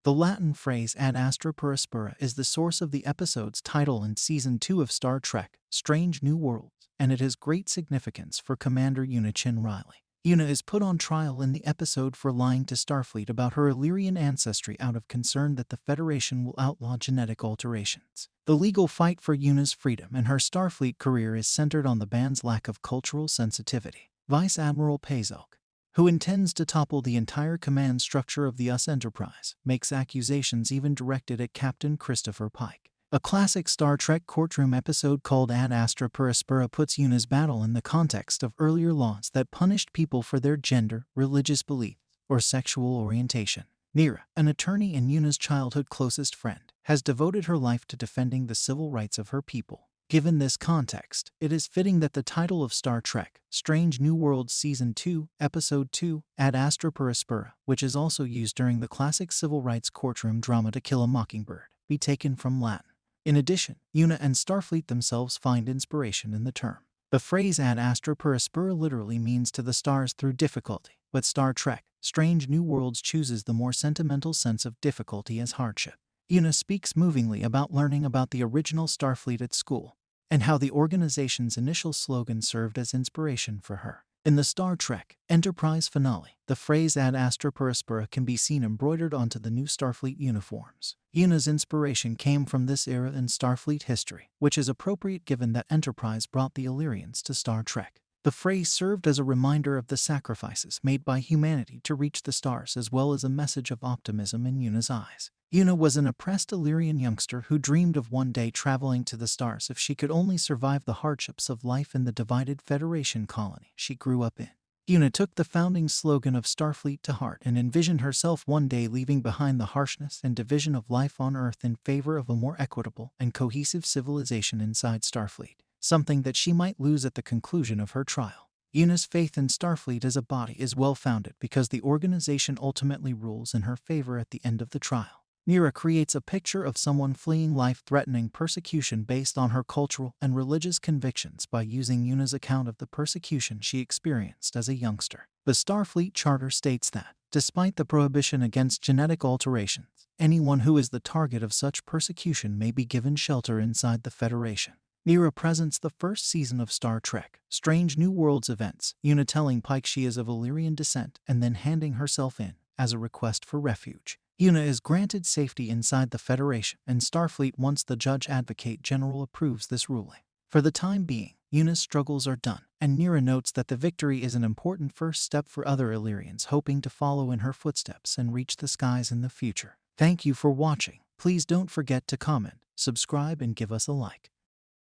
The Latin phrase ad astra per aspera is the source of the episode's title in Season 2 of Star Trek, Strange New Worlds, and it has great significance for Commander Una Chin Riley. Una is put on trial in the episode for lying to Starfleet about her Illyrian ancestry out of concern that the Federation will outlaw genetic alterations. The legal fight for Una's freedom and her Starfleet career is centered on the band's lack of cultural sensitivity. Vice Admiral Pazok, who intends to topple the entire command structure of the US Enterprise, makes accusations even directed at Captain Christopher Pike. A classic Star Trek courtroom episode called Ad Astra per Aspera puts Una's battle in the context of earlier laws that punished people for their gender, religious belief, or sexual orientation. Nira, an attorney and Una's childhood closest friend, has devoted her life to defending the civil rights of her people. Given this context, it is fitting that the title of Star Trek, Strange New Worlds Season 2, Episode 2, Ad Astra per Aspera, which is also used during the classic civil rights courtroom drama To Kill a Mockingbird, be taken from Latin. In addition, Una and Starfleet themselves find inspiration in the term. The phrase ad astra per aspera literally means to the stars through difficulty, but Star Trek, Strange New Worlds chooses the more sentimental sense of difficulty as hardship. Una speaks movingly about learning about the original Starfleet at school, and how the organization's initial slogan served as inspiration for her. In the Star Trek Enterprise finale, the phrase ad astra per aspera can be seen embroidered onto the new Starfleet uniforms. Una's inspiration came from this era in Starfleet history, which is appropriate given that Enterprise brought the Illyrians to Star Trek. The phrase served as a reminder of the sacrifices made by humanity to reach the stars, as well as a message of optimism in Una's eyes. Una was an oppressed Illyrian youngster who dreamed of one day traveling to the stars if she could only survive the hardships of life in the divided Federation colony she grew up in. Una took the founding slogan of Starfleet to heart and envisioned herself one day leaving behind the harshness and division of life on Earth in favor of a more equitable and cohesive civilization inside Starfleet, something that she might lose at the conclusion of her trial. Una's faith in Starfleet as a body is well-founded because the organization ultimately rules in her favor at the end of the trial. Nira creates a picture of someone fleeing life-threatening persecution based on her cultural and religious convictions by using Una's account of the persecution she experienced as a youngster. The Starfleet Charter states that, despite the prohibition against genetic alterations, anyone who is the target of such persecution may be given shelter inside the Federation. Nira presents the first season of Star Trek, Strange New Worlds events, Una telling Pike she is of Illyrian descent and then handing herself in as a request for refuge. Una is granted safety inside the Federation and Starfleet once the Judge Advocate General approves this ruling. For the time being, Una's struggles are done, and Nira notes that the victory is an important first step for other Illyrians hoping to follow in her footsteps and reach the skies in the future. Thank you for watching. Please don't forget to comment, subscribe, and give us a like.